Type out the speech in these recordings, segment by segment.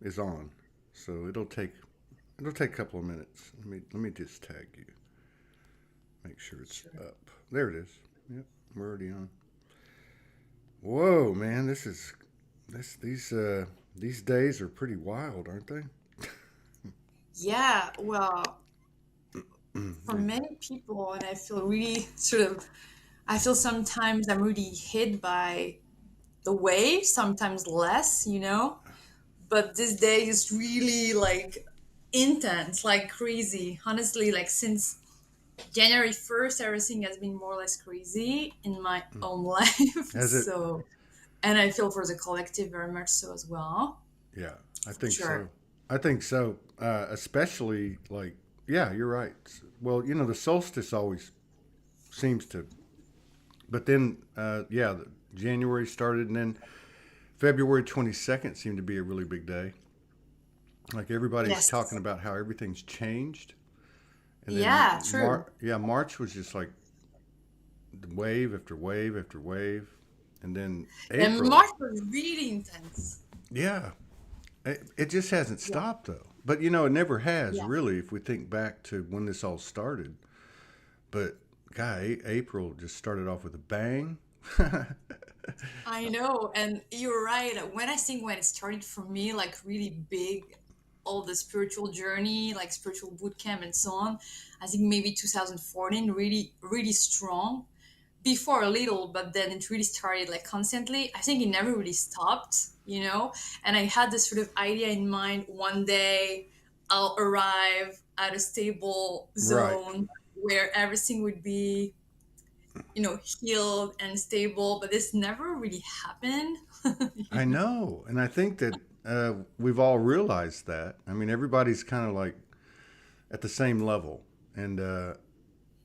is on, so it'll take a couple of minutes. Let me just tag you. Make sure it's Sure. up. There it is. Yep, we're already on. Whoa, man, these days are pretty wild, aren't they? Yeah, well, for These- many people, and I feel really sort of, I feel sometimes I'm really hit by the wave, sometimes less, but this day is really like intense, like crazy. Honestly, like since January 1st, everything has been more or less crazy in my own life. Has it? So, and I feel for the collective very much so as well. Yeah, I For think so. sure. I think so. Especially like, yeah, you're right. Well, the solstice always seems to, but then, yeah, January started, and then February 22nd seemed to be a really big day. Like everybody's talking Yes. about how everything's changed, and then Yeah, true. March was just like wave after wave after wave, and then And April, March was really intense. yeah, it just hasn't Yeah. stopped though. But it never has Yeah. really. If we think back to when this all started, but guy, April just started off with a bang. I know, and you're right. When it started for me, like really big, all the spiritual journey, like spiritual boot camp and so on, I think maybe 2014, really, really strong. Before a little, but then it really started like constantly. I think it never really stopped. And I had this sort of idea in mind one day I'll arrive at a stable Right. zone where everything would be healed and stable, but this never really happened. I know, and I think that we've all realized that. I mean, everybody's kind of like at the same level, and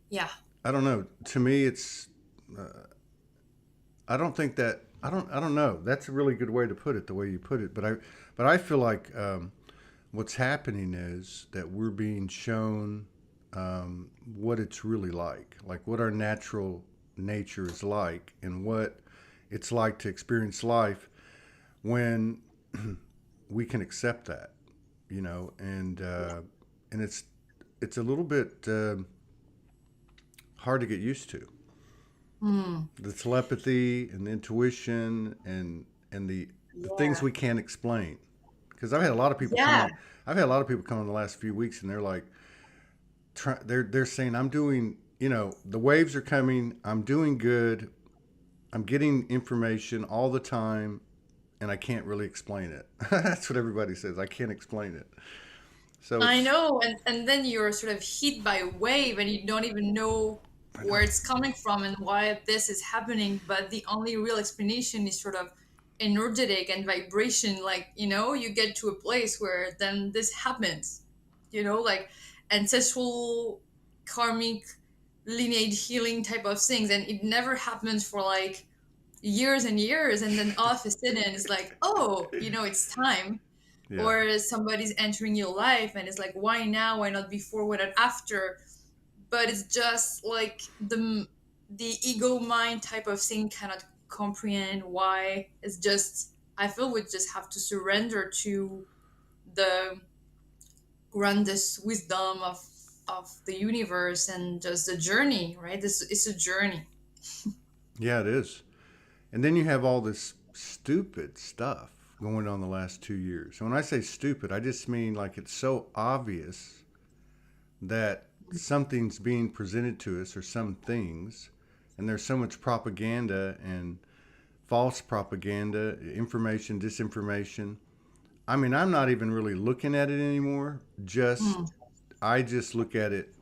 Yeah. I don't know. To me, it's I don't think that I don't know. That's a really good way to put it, the way you put it. But I feel like what's happening is that we're being shown what it's really like what our natural nature is like, and what it's like to experience life when we can accept that, and Yeah. it's a little bit hard to get used to. Hmm. The telepathy and the intuition and the things Yeah. we can't explain. Because I've had a lot of people come Yeah. on. I've had a lot of people come on the last few weeks, and they're like, they're saying, I'm doing, the waves are coming. I'm doing good. I'm getting information all the time, and I can't really explain it. That's what everybody says. I can't explain it. So I it's, know, and then you're sort of hit by a wave and you don't even know I where know. it's coming from and why this is happening, but the only real explanation is sort of energetic and vibration. Like, you get to a place where then this happens, like ancestral karmic lineage healing type of things, and it never happens for like years and years, and then all of a sudden it's like, oh, it's time. Yeah. Or somebody's entering your life and it's like, why now, why not before, why not after? But it's just like the ego mind type of thing cannot comprehend why. It's just, I feel we just have to surrender to the grandest wisdom of the universe and just the journey, right? This it's a journey. Yeah, it is. And then you have all this stupid stuff going on the last 2 years. And when I say stupid, I just mean like it's so obvious that something's being presented to us, or some things, and there's so much propaganda and false propaganda, information, disinformation. I mean, I'm not even really looking at it anymore. Mm, I just look at it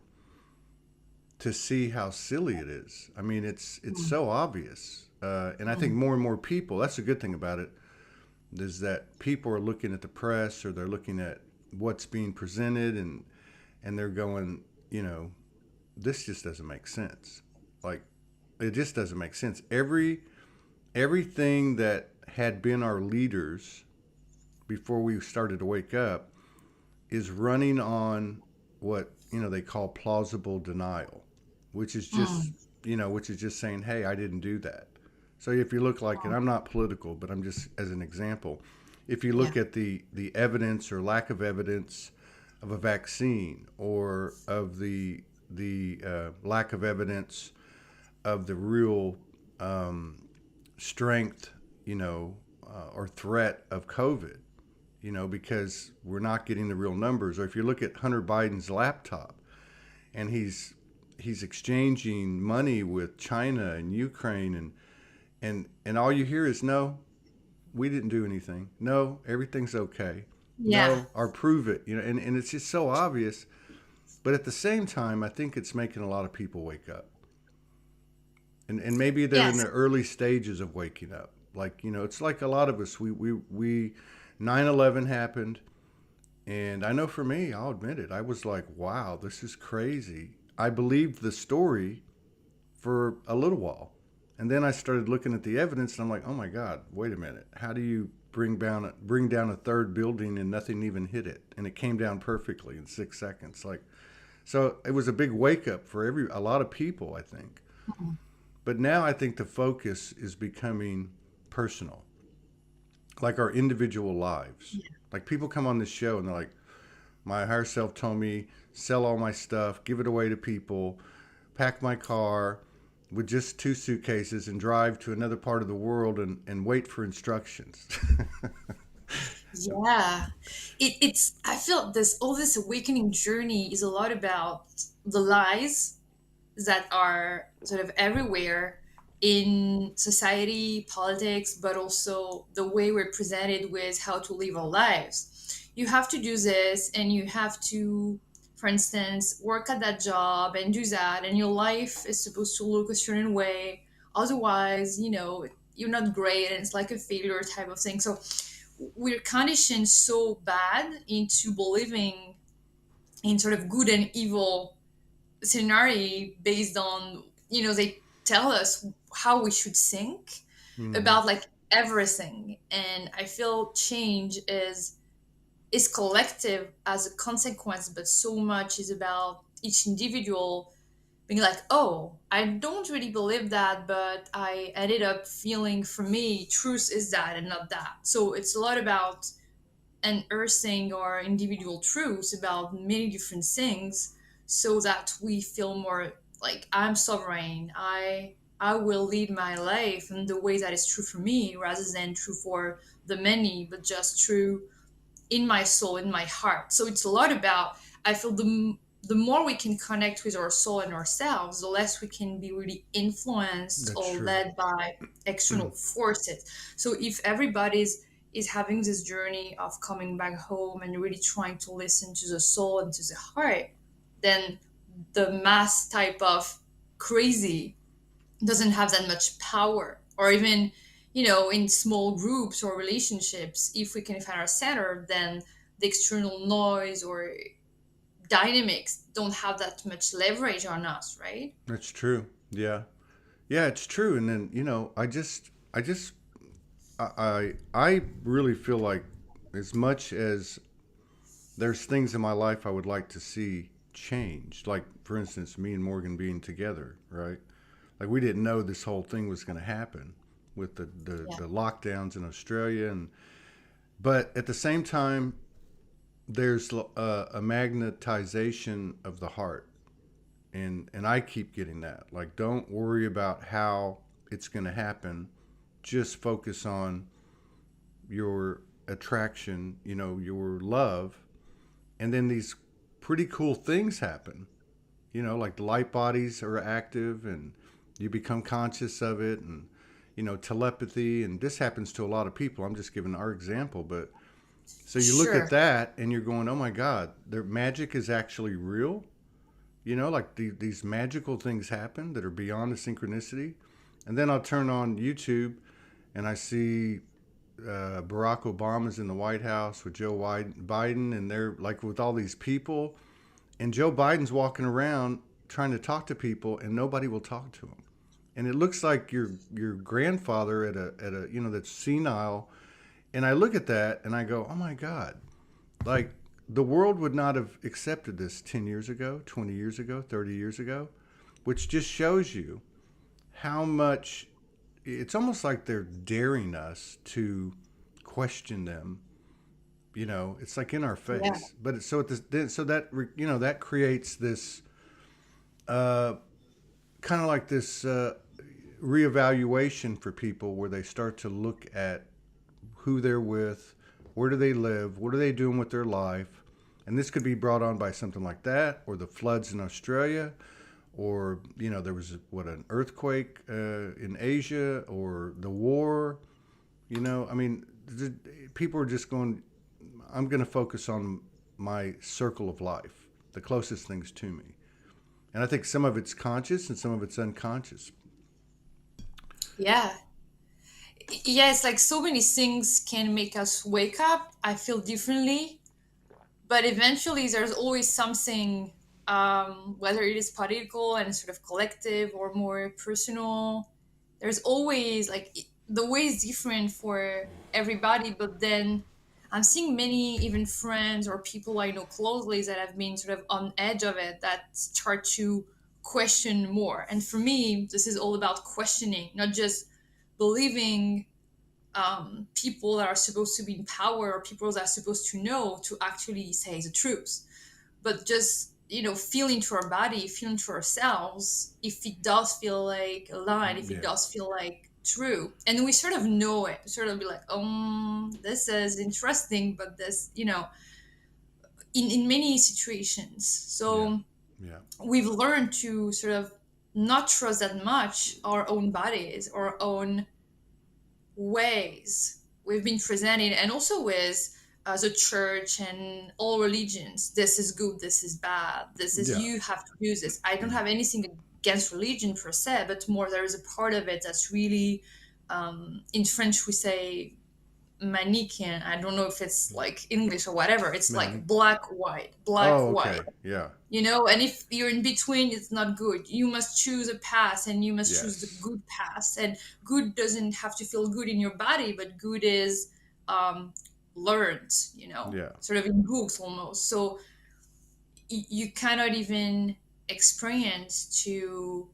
to see how silly it is. I mean, it's mm, so obvious, and I think mm. more and more people. That's a good thing about it, is that people are looking at the press, or they're looking at what's being presented, and they're going, this just doesn't make sense. Like, it just doesn't make sense. Everything that had been our leaders before we started to wake up is running on what they call plausible denial, which is just Mm. saying, hey, I didn't do that. So if you look like, and I'm not political, but I'm just as an example, If you Yeah. look at the evidence or lack of evidence of a vaccine, or of the lack of evidence of the real strength, or threat of COVID, because we're not getting the real numbers. Or if you look at Hunter Biden's laptop, and he's exchanging money with China and Ukraine, and all you hear is, no, we didn't do anything. No, everything's okay. Yeah. No, or prove it. And it's just so obvious. But at the same time, I think it's making a lot of people wake up. And maybe they're in Yes. the early stages of waking up. Like, it's like a lot of us, we 9/11 happened. And I know for me, I'll admit it, I was like, wow, this is crazy. I believed the story for a little while. And then I started looking at the evidence, and I'm like, oh my God, wait a minute. How do you bring down a third building and nothing even hit it? And it came down perfectly in 6 seconds. Like, so it was a big wake up for a lot of people, I think. Mhm. But now I think the focus is becoming personal, like our individual lives. Yeah. Like, people come on this show and they're like, my higher self told me, sell all my stuff, give it away to people, pack my car with just 2 suitcases and drive to another part of the world, and wait for instructions. Yeah. It's I feel this all this awakening journey is a lot about the lies that are sort of everywhere in society, politics, but also the way we're presented with how to live our lives. You have to do this, and you have to, for instance, work at that job and do that, and your life is supposed to look a certain way. Otherwise, you're not great, and it's like a failure type of thing. So we're conditioned so bad into believing in sort of good and evil scenario based on they tell us how we should think Hmm. about like everything. And I feel change is collective as a consequence, but so much is about each individual being like, oh, I don't really believe that, but I ended up feeling, for me, truth is that and not that. So it's a lot about unearthing our individual truths about many different things, so that we feel more like I'm sovereign. I will lead my life in the way that is true for me, rather than true for the many, but just true in my soul, in my heart. So it's a lot about, I feel, the more we can connect with our soul and ourselves, the less we can be really influenced That's or true. led by external forces. So if everybody's is having this journey of coming back home and really trying to listen to the soul and to the heart, then the mass type of crazy doesn't have that much power. Or even in small groups or relationships, if we can find our center, then the external noise or dynamics don't have that much leverage on us, right? That's true. Yeah. Yeah, it's true. And then, I really feel like, as much as there's things in my life I would like to see change, like, for instance, me and Morgan being together, right? Like, we didn't know this whole thing was going to happen with Yeah. the lockdowns in Australia. But at the same time, there's a magnetization of the heart. And I keep getting that. Like, don't worry about how it's going to happen. Just focus on your attraction, your love. And then these pretty cool things happen, like the light bodies are active, and you become conscious of it, and, telepathy. And this happens to a lot of people. I'm just giving our example. But so you look at Sure. that and you're going, oh my God, their magic is actually real. Like, these magical things happen that are beyond the synchronicity. And then I'll turn on YouTube and I see Barack Obama's in the White House with Joe Biden, and they're like with all these people. And Joe Biden's walking around trying to talk to people, and nobody will talk to him. And it looks like your grandfather at a that's senile. And I look at that and I go, oh my God, like, the world would not have accepted this 10 years ago, 20 years ago, 30 years ago, which just shows you how much it's almost like they're daring us to question them. You know, it's like in our Yeah. face. But it's, so at this, so that you know, that creates this uh, kind of like this reevaluation for people where they start to look at who they're with, where do they live, what are they doing with their life, and this could be brought on by something like that, or the floods in Australia, or you know there was what an earthquake in Asia, or the war. You know, I mean, people are just going. I'm going to focus on my circle of life, the closest things to me, and I think some of it's conscious and some of it's unconscious. Yeah. Yeah, it's like so many things can make us wake up. I feel differently, but eventually there's always something, whether it is political and sort of collective or more personal. There's always like the way is different for everybody, but then I'm seeing many even friends or people I know closely that have been sort of on edge of it that start to question more. And for me, this is all about questioning, not just believing people that are supposed to be in power or people that are supposed to know to actually say the truth, but just feel into our body, feel into ourselves if it does feel like aligned, if it Yeah, does feel like true, and we sort of know it, sort of be like, this is interesting, but this, in many situations. yeah, So yeah, we've learned to sort of not trust that much our own bodies, our own ways we've been presented, and also with the church and all religions. This is good, this is bad, this is, yeah, you have to do this. I don't have anything against religion per se, but more there is a part of it that's really, in French we say Manichean. I don't know if it's like English or whatever. It's man. like black white, black Oh, white, okay, yeah, and if you're in between, it's not good. You must choose a path, and you must choose the yes, good path. And good doesn't have to feel good in your body, but good is um, learned, yeah, sort of in books almost. So you cannot even experience to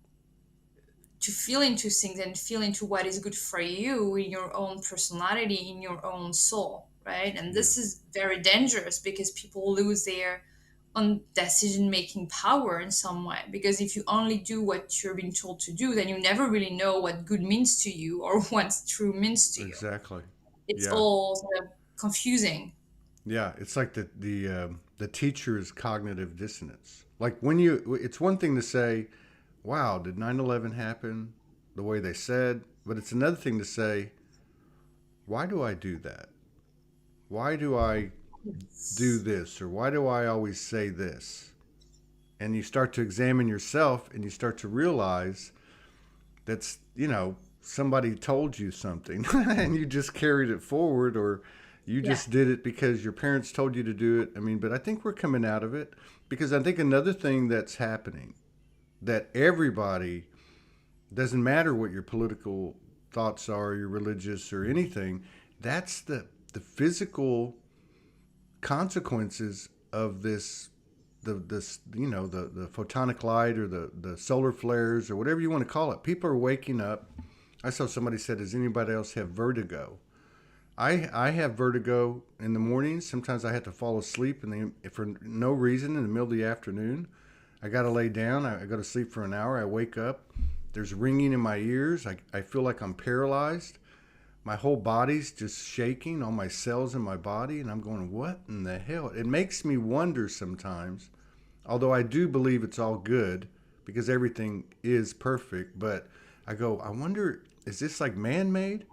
feel into things and feel into what is good for you in your own personality, in your own soul, right? And yeah, this is very dangerous because people lose their on decision making power in some way, because if you only do what you're being told to do, then you never really know what good means to you or what true means to you. exactly. It's Yeah, all sort of confusing. yeah. It's like the teacher's cognitive dissonance. Like when you, it's one thing to say, "Wow, did 9/11 happen the way they said?" But it's another thing to say, "Why do I do that? Why do I do this? Or why do I always say this?" And you start to examine yourself, and you start to realize that's, somebody told you something and you just carried it forward, or you Yeah. just did it because your parents told you to do it. I mean, but I think we're coming out of it, because I think another thing that's happening, that everybody, doesn't matter what your political thoughts are, your religious or anything, that's the physical consequences of this, this, the photonic light, or the solar flares, or whatever you want to call it. People are waking up. I saw somebody said, does anybody else have vertigo? I have vertigo in the mornings. Sometimes I have to fall asleep for no reason in the middle of the afternoon. I got to lay down. I go to sleep for an hour. I wake up. There's ringing in my ears. I feel like I'm paralyzed. My whole body's just shaking, all my cells in my body. And I'm going, what in the hell? It makes me wonder sometimes, although I do believe it's all good because everything is perfect. But I go, I wonder, is this like man made?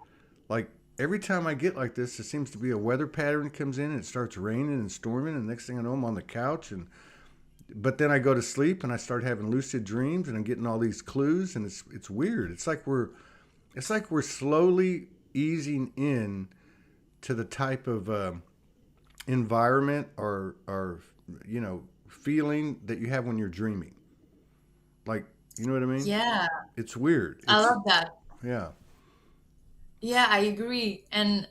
Like every time I get like this, it seems to be a weather pattern comes in and it starts raining and storming. And next thing I know, I'm on the couch. But then I go to sleep and I start having lucid dreams and I'm getting all these clues, and it's weird. It's like we're slowly easing in to the type of environment or feeling that you have when you're dreaming. Like, you know what I mean? Yeah, It's weird. I It's love that. Yeah, Yeah, I agree. And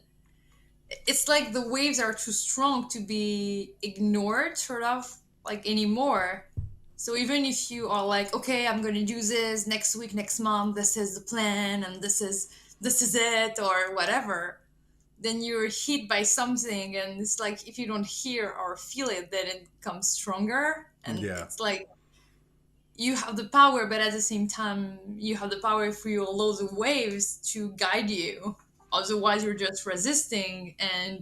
it's like the waves are too strong to be ignored, sort of, like, anymore. So even if you are like, okay, I'm going to do this next week, next month, this is the plan, and this is it, or whatever, then you're hit by something, and it's like if you don't hear or feel it, then it comes stronger. And Yeah. it's like you have the power, but at the same time, you have the power if you allow the waves to guide you. Otherwise, you're just resisting, and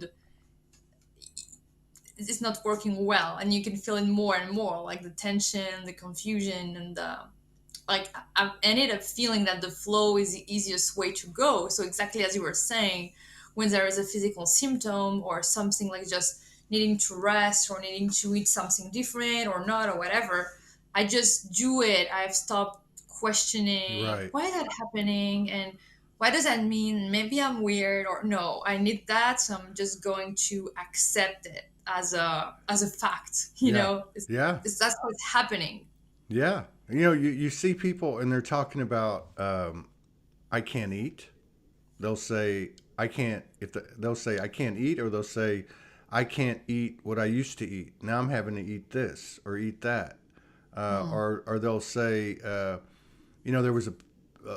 it's not working well. And you can feel it more and more, like the tension, the confusion, and the like. I ended up feeling that the flow is the easiest way to go. So exactly as you were saying, when there is a physical symptom or something like just needing to rest or needing to eat something different or not or whatever, I just do it. I've stopped questioning Right. why is that happening and what does that mean? Maybe I'm weird, or no, I need that, so I'm just going to accept it as a fact. Yeah. Yeah. That's what's happening. Yeah. You see people and they're talking about, I can't eat. They'll say, I can't, they'll say, I can't eat, or they'll say, I can't eat what I used to eat. Now I'm having to eat this or eat that. Mm. Or they'll say, there was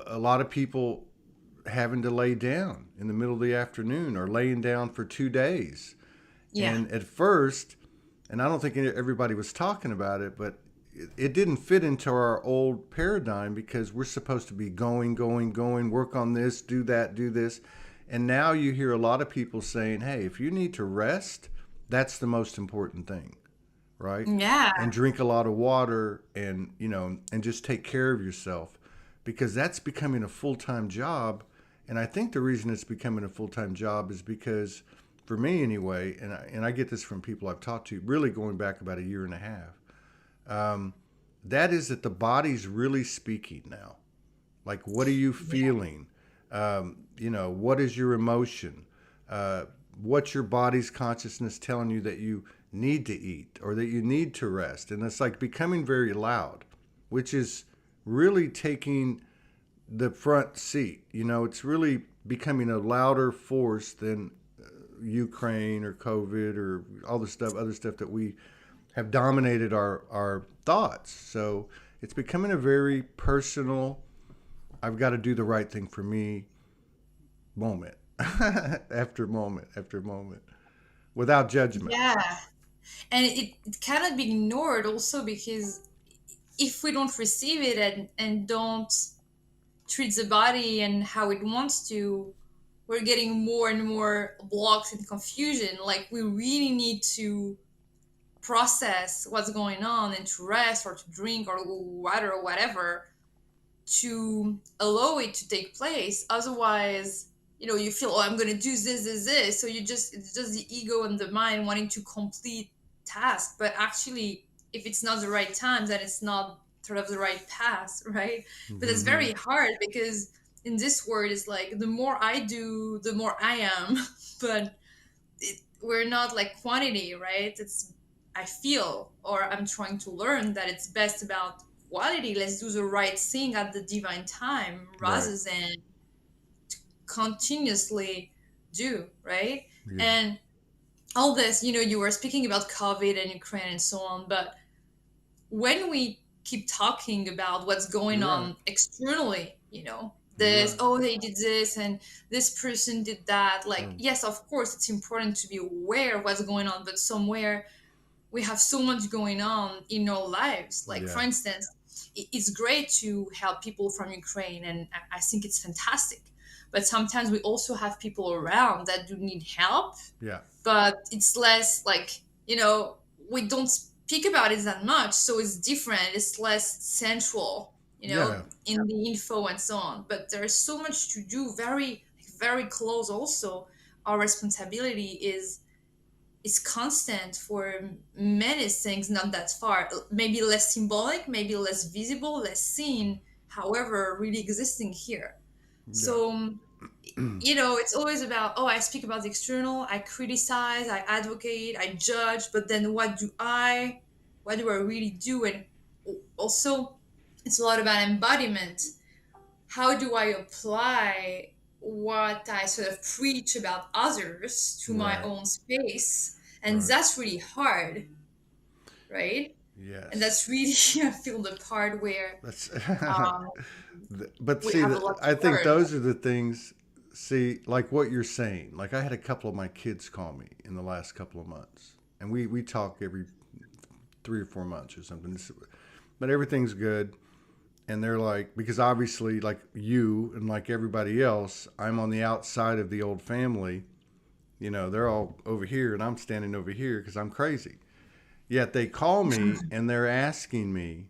a lot of people having to lay down in the middle of the afternoon or laying down for 2 days. Yeah. And at first, and I don't think everybody was talking about it, but it didn't fit into our old paradigm because we're supposed to be going, going, going, work on this, do that, do this. And now you hear a lot of people saying, hey, if you need to rest, that's the most important thing, right? Yeah. And drink a lot of water and, and just take care of yourself because that's becoming a full-time job. And I think the reason it's becoming a full-time job is because, for me anyway, and I get this from people I've talked to, really going back about a year and a half, that is that the body's really speaking now. Like, what are you Yeah. feeling? What is your emotion? What's your body's consciousness telling you that you need to eat or that you need to rest? And it's like becoming very loud, which is really taking the front seat. It's really becoming a louder force than Ukraine or COVID or all the stuff, other stuff that we have dominated our thoughts. So it's becoming a very personal, I've got to do the right thing for me moment after moment after moment without judgment. Yeah. And it cannot be ignored also, because if we don't receive it and don't treat the body and how it wants to, we're getting more and more blocks and confusion. Like we really need to process what's going on and to rest or to drink or water or whatever to allow it to take place. Otherwise, you feel, oh, I'm gonna do this. So it's just the ego and the mind wanting to complete task. But actually, if it's not the right time, then it's not sort of the right path, right? But it's Mm-hmm. very hard because in this world, it's like the more I do, the more I am. But we're not like quantity, right? It's I feel, or I'm trying to learn that it's best about quality. Let's do the right thing at the divine time Right. rather than continuously do, right? Yeah. And all this, you were speaking about COVID and Ukraine and so on, but when we keep talking about what's going You're right. on externally, You're this, right. oh, they did this and this person did that. Like, Um, yes, of course, it's important to be aware of what's going on, but somewhere we have so much going on in our lives. Like, for yeah. instance, it's great to help people from Ukraine, and I think it's fantastic. But sometimes we also have people around that do need help, Yeah. but it's less like, we don't speak about it that much, so it's different, it's less central, Yeah. in the info and so on. But there's so much to do, very very close also. Our responsibility is constant for many things, not that far, maybe less symbolic, maybe less visible, less seen, however really existing here. Yeah. So it's always about, oh, I speak about the external, I criticize, I advocate, I judge, but then what do I really do? And also, it's a lot about embodiment. How do I apply what I sort of preach about others to my Right. own space? And Right. that's really hard, right? And Yes. that's really, I feel, the part where That's um, but we see have a that lot to I think learn. those are the things See, like what you're saying, like I had a couple of my kids call me in the last couple of months, and we talk every 3 or 4 months or something. But everything's good, and they're like, because obviously, like you and like everybody else, I'm on the outside of the old family. You know, they're all over here, and I'm standing over here because I'm crazy. Yet they call me and they're asking me,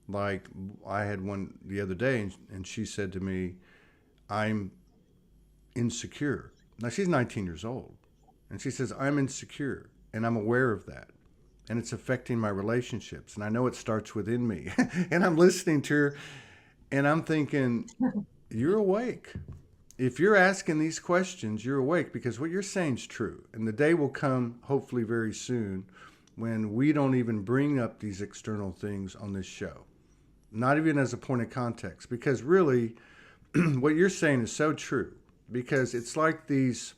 like I had one the other day, and she said to me, "I'm insecure." Now she's 19 years old, and she says, "I'm insecure, and I'm aware of that, and it's affecting my relationships, and I know it starts within me." And I'm listening to her, and I'm thinking, "You're awake. If you're asking these questions, you're awake because what you're saying is true, and the day will come, hopefully very soon, when we don't even bring up these external things on this show, not even as a point of context, because really." What you're saying is so true, because it's like these,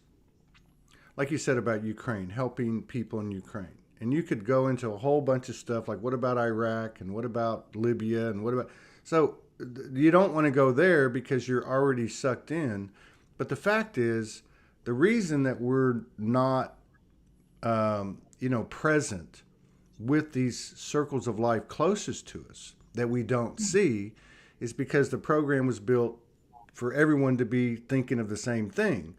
like you said about Ukraine, helping people in Ukraine. And you could go into a whole bunch of stuff like what about Iraq and what about Libya and what about. So you don't want to go there because you're already sucked in. But the fact is, the reason that we're not, present with these circles of life closest to us that we don't see is because the program was built for everyone to be thinking of the same thing.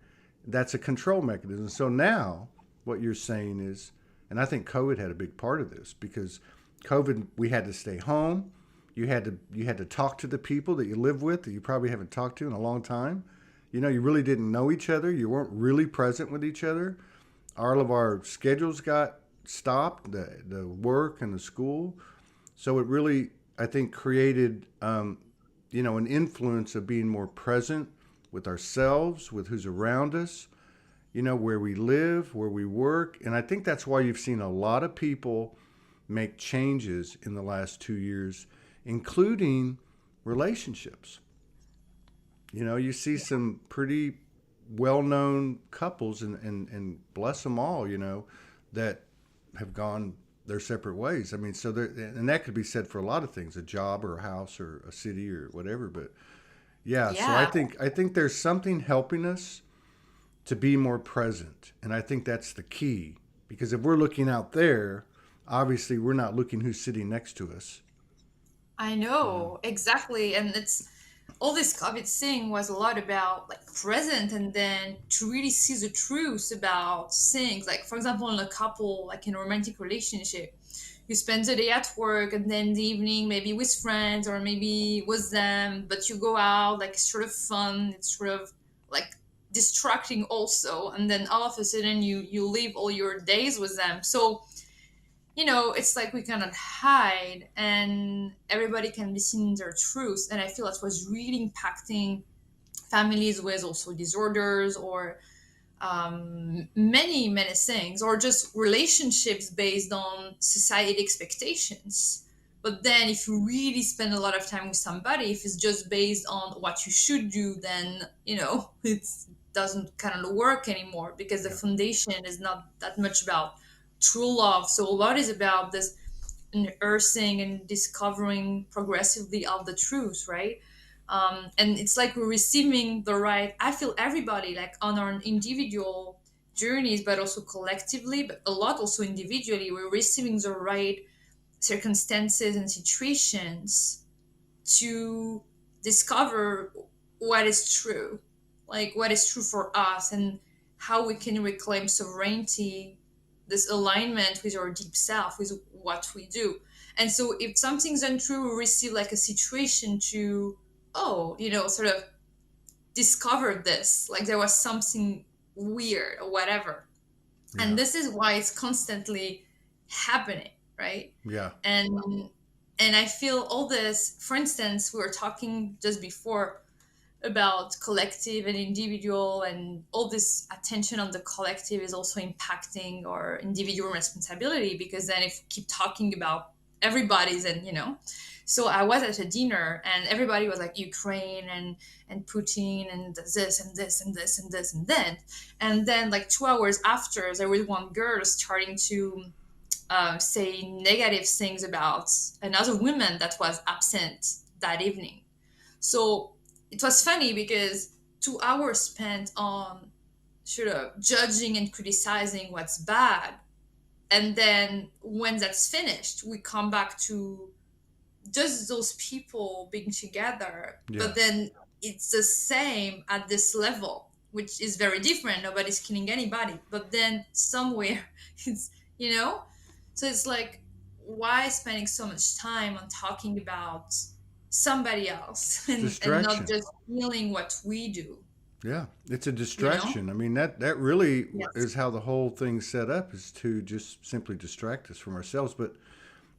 That's a control mechanism. So now what you're saying is, and I think COVID had a big part of this because COVID, we had to stay home. You had to talk to the people that you live with that you probably haven't talked to in a long time. You really didn't know each other. You weren't really present with each other. All of our schedules got stopped, the work and the school. So it really, I think, created an influence of being more present with ourselves, with who's around us, where we live, where we work. And I think that's why you've seen a lot of people make changes in the last 2 years, including relationships. You see some pretty well-known couples, and bless them all, that have gone their separate ways. I mean, so there, and that could be said for a lot of things, a job or a house or a city or whatever. But yeah, so I Yeah, think I think there's something helping us to be more present, and I think that's the key. Because if we're looking out there, obviously we're not looking who's sitting next to us. I You know. know, exactly. And it's all this COVID thing was a lot about like present and then to really see the truth about things. Like, for example, in a couple, like in a romantic relationship, you spend the day at work and then the evening maybe with friends or maybe with them, but you go out, like it's sort of fun, it's sort of like distracting also. And then all of a sudden you live all your days with them. So it's like we cannot hide and everybody can be seen their truth. And I feel that was really impacting families with also disorders or many, many things, or just relationships based on society expectations. But then if you really spend a lot of time with somebody, if it's just based on what you should do, then, it doesn't kind of work anymore because the Yeah. foundation is not that much about true love. So a lot is about this unearthing and discovering progressively of the truth, right? And it's like we're receiving the right, I feel everybody like on our individual journeys, but also collectively, but a lot also individually, we're receiving the right circumstances and situations to discover what is true, like what is true for us and how we can reclaim sovereignty, this alignment with our deep self, with what we do. And so if something's untrue, we receive like a situation to, oh, sort of discover this, like there was something weird or whatever. And Yeah. this is why it's constantly happening, right? Yeah. And I feel all this, for instance, we were talking just before about collective and individual, and all this attention on the collective is also impacting our individual responsibility, because then if we keep talking about everybody's, and so I was at a dinner and everybody was like Ukraine and Putin and this and this and this and this and then, like 2 hours after, there was one girl starting to say negative things about another woman that was absent that evening. So it was funny because 2 hours spent on sort of judging and criticizing what's bad. And then when that's finished, we come back to just those people being together. Yeah. But then it's the same at this level, which is very different. Nobody's killing anybody. But then somewhere it's, you know? So it's like, why spending so much time on talking about somebody else and not Distraction. just feeling what we do, Yeah, it's a you know? distraction. I mean, that really Yes. is how the whole thing's set up, is to just simply distract us from ourselves. But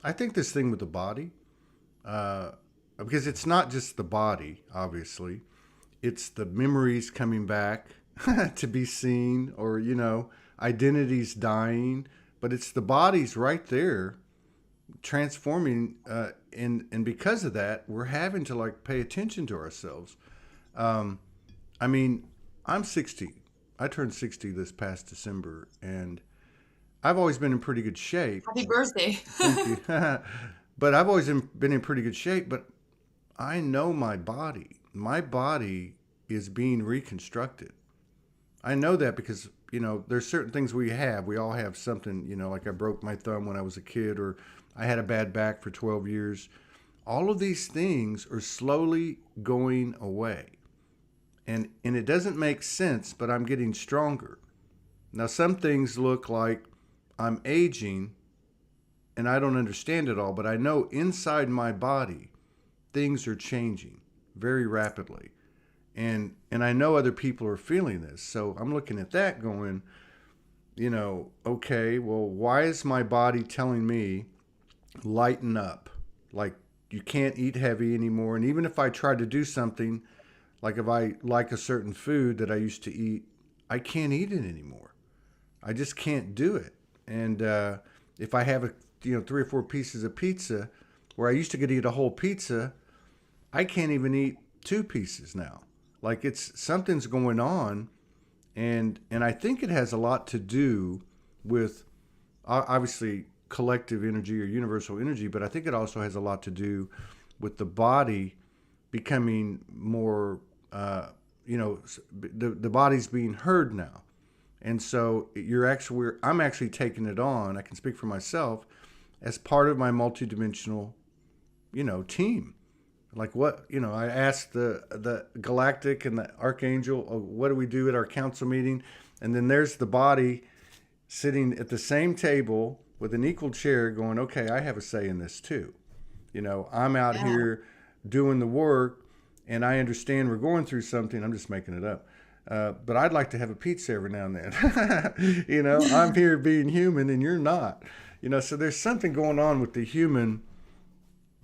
I think this thing with the body, uh, because it's not just the body, obviously, it's the memories coming back to be seen, or, identities dying, but it's the body's right there transforming. And because of that, we're having to like pay attention to ourselves. Um, I mean, I'm 60. I turned 60 this past December, and I've always been in pretty good shape. Happy birthday. Thank you. But I've always been in pretty good shape, but I know my body. My body is being reconstructed. I know that because, there's certain things we have. We all have something, like I broke my thumb when I was a kid, or I had a bad back for 12 years. All of these things are slowly going away. And it doesn't make sense, but I'm getting stronger. Now, some things look like I'm aging, and I don't understand it all, but I know inside my body things are changing very rapidly. And I know other people are feeling this. So I'm looking at that going, okay, well, why is my body telling me lighten up? Like, you can't eat heavy anymore. And even if I try to do something, like if I like a certain food that I used to eat, I can't eat it anymore. I just can't do it. And if I have 3 or 4 pieces of pizza, where I used to get to eat a whole pizza, I can't even eat 2 pieces now. Like, it's something's going on, and I think it has a lot to do with obviously collective energy or universal energy, but I think it also has a lot to do with the body becoming more, the body's being heard now. And so I'm actually taking it on. I can speak for myself as part of my multidimensional, team. Like, what, I asked the galactic and the archangel, oh, what do we do at our council meeting? And then there's the body sitting at the same table with an equal chair going, okay, I have a say in this too. I'm out Yeah. here doing the work, and I understand we're going through something. I'm just making it up. But I'd like to have a pizza every now and then. I'm here being human and you're not. So there's something going on with the human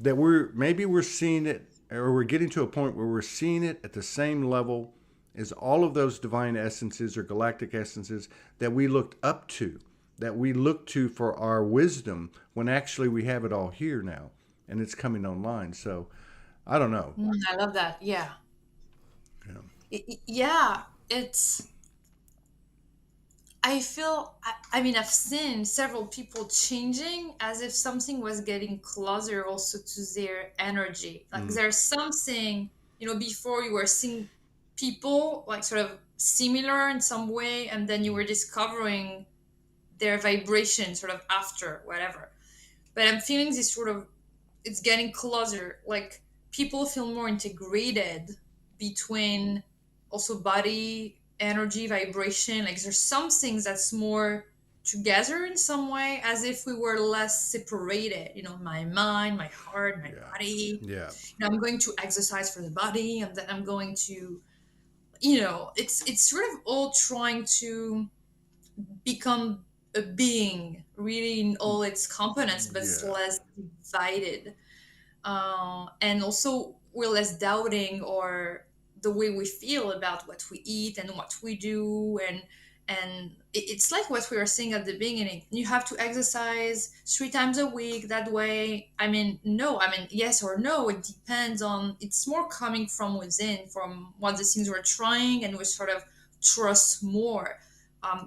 that we're seeing it, or we're getting to a point where we're seeing it at the same level as all of those divine essences or galactic essences that we looked up to, that we look to for our wisdom, when actually we have it all here now and it's coming online. So I don't know. I love that. Yeah. Yeah. Yeah. It's, I feel, I mean, I've seen several people changing as if something was getting closer also to their energy. Like, Mm, there's something, before you were seeing people like sort of similar in some way, and then you were discovering their vibration sort of after, whatever. But I'm feeling this sort of, it's getting closer. Like, people feel more integrated between also body, energy, vibration. Like, there's some things that's more together in some way, as if we were less separated. My mind, my heart, my yeah. body. Yeah. I'm going to exercise for the body, and then I'm going to, it's sort of all trying to become a being really in all its components, but it's Yeah. less divided. And also we're less doubting or the way we feel about what we eat and what we do, and it's like what we were saying at the beginning. You have to exercise 3 times a week that way. I mean, no, I mean, yes or no, it depends on, it's more coming from within, from what the things we're trying, and we sort of trust more.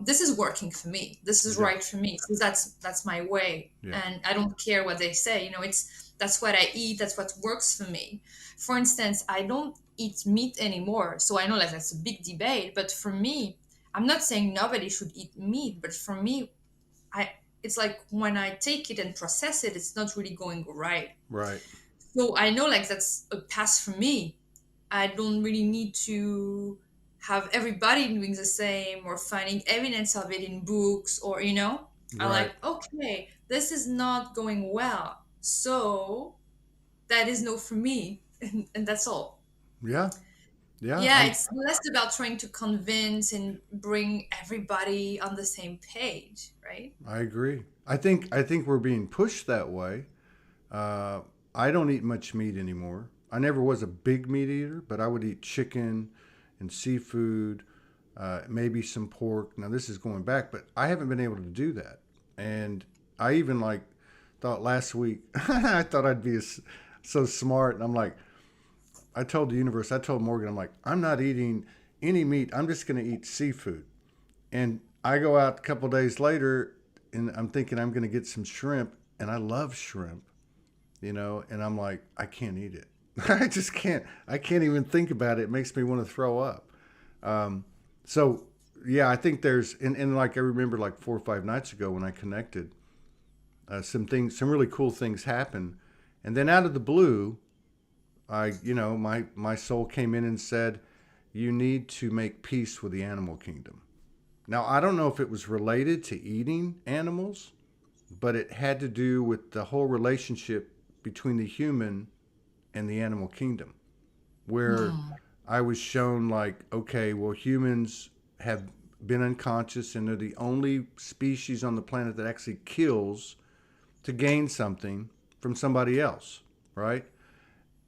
This is working for me, this is Yeah. right for me, so that's my way, Yeah. and I don't care what they say. It's, that's what I eat, that's what works for me. For instance, I don't eat meat anymore. So I know like that's a big debate, but for me, I'm not saying nobody should eat meat, but for me, I it's like when I take it and process it, it's not really going right. Right. So I know like that's a pass for me. I don't really need to have everybody doing the same or finding evidence of it in books or I'm like, Right. okay, this is not going well. So that is no for me. And that's all. Yeah. Yeah. Yeah, it's less about trying to convince and bring everybody on the same page, right? I agree. I think we're being pushed that way. Uh, I don't eat much meat anymore. I never was a big meat eater, but I would eat chicken and seafood, maybe some pork. Now this is going back, but I haven't been able to do that. And I even like thought last week I thought I'd be so smart, and I'm like, I told the universe, I told Morgan, I'm like, I'm not eating any meat. I'm just going to eat seafood. And I go out a couple days later, and I'm thinking I'm going to get some shrimp, and I love shrimp, and I'm like, I can't eat it. I just can't. I can't even think about it. It makes me want to throw up. Um, so yeah, I think there's, and like I remember like 4 or 5 nights ago when I connected, some really cool things happened, and then out of the blue, my soul came in and said, you need to make peace with the animal kingdom. Now I don't know if it was related to eating animals, but it had to do with the whole relationship between the human and the animal kingdom, where Hmm. I was shown like, okay, well, humans have been unconscious and they're the only species on the planet that actually kills to gain something from somebody else, right?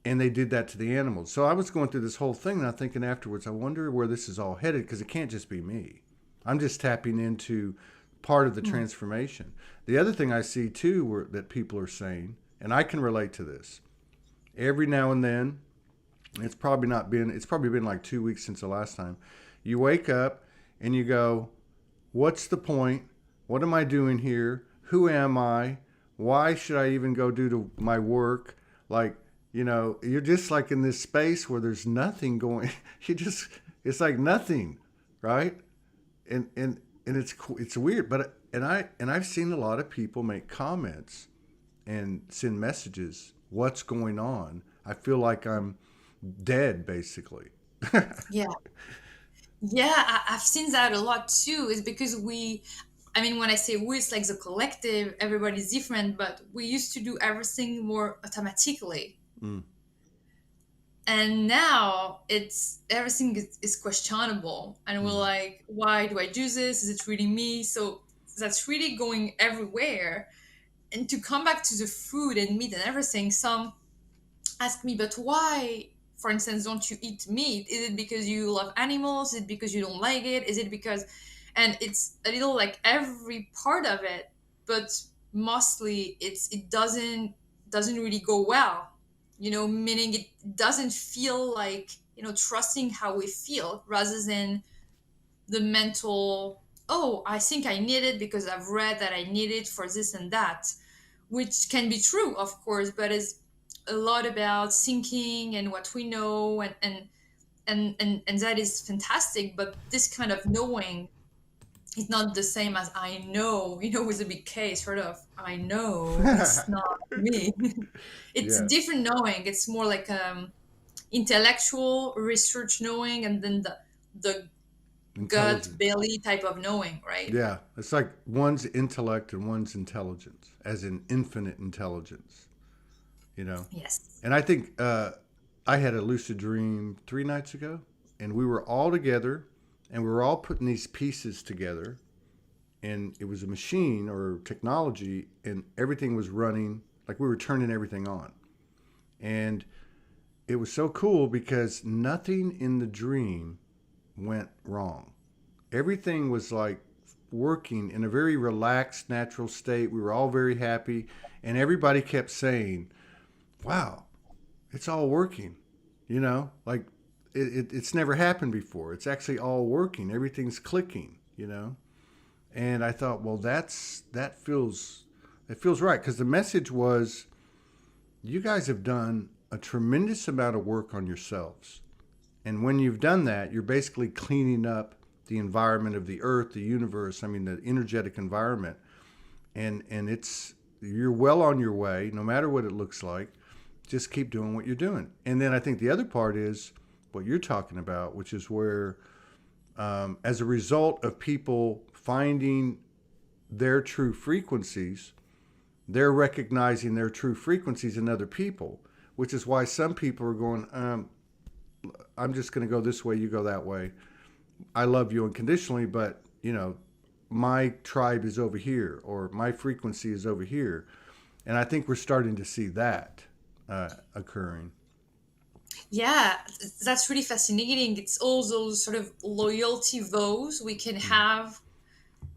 And they did that to the animals. So I was going through this whole thing and I'm thinking afterwards, I wonder where this is all headed because it can't just be me. I'm just tapping into part of the Hmm. transformation. The other thing I see too that people are saying, and I can relate to this, every now and then, it's probably been like 2 weeks since the last time, you wake up and you go, what's the point? What am I doing here? Who am I? Why should I even go do my work? Like, you're just like in this space where there's nothing going. It's like nothing, right? And it's weird, but I've seen a lot of people make comments and send messages. What's going on? I feel like I'm dead, basically. Yeah. Yeah, I've seen that a lot too. Is because I mean, when I say we, it's like the collective, everybody's different, but we used to do everything more automatically. Mm, And now it's everything is questionable. And we're mm, like, why do I do this? Is it really me? So that's really going everywhere. And to come back to the food and meat and everything, some ask me, but why, for instance, don't you eat meat? Is it because you love animals? Is it because you don't like it? Is it because, and it's a little like every part of it, but mostly it doesn't really go well, meaning it doesn't feel like, trusting how we feel rather than the mental, oh, I think I need it because I've read that I need it for this and that, which can be true, of course, but is a lot about thinking and what we know, and that is fantastic. But this kind of knowing is not the same as I know, with a big K, sort of. I know it's not me. It's yeah, different knowing. It's more like intellectual research knowing, and then the gut intelligence. belly type of knowing, right? Yeah, it's like one's intellect and one's intelligence, as in infinite intelligence, you know. Yes. And I think I had a lucid dream 3 nights ago, and we were all together, and we were all putting these pieces together, and it was a machine or technology, and everything was running like we were turning everything on, and it was so cool because nothing in the dream went wrong. Everything was like working in a very relaxed, natural state. We were all very happy, and everybody kept saying, "Wow, it's all working." Like it's never happened before. It's actually all working. Everything's clicking. And I thought, well, that feels right because the message was, you guys have done a tremendous amount of work on yourselves. And when you've done that, you're basically cleaning up the environment of the earth, the universe, I mean, the energetic environment. And you're well on your way, no matter what it looks like. Just keep doing what you're doing. And then I think the other part is what you're talking about, which is where, as a result of people finding their true frequencies, they're recognizing their true frequencies in other people, which is why some people are going, I'm just going to go this way, you go that way. I love you unconditionally, but, my tribe is over here, or my frequency is over here. And I think we're starting to see that occurring. Yeah, that's really fascinating. It's all those sort of loyalty vows we can have.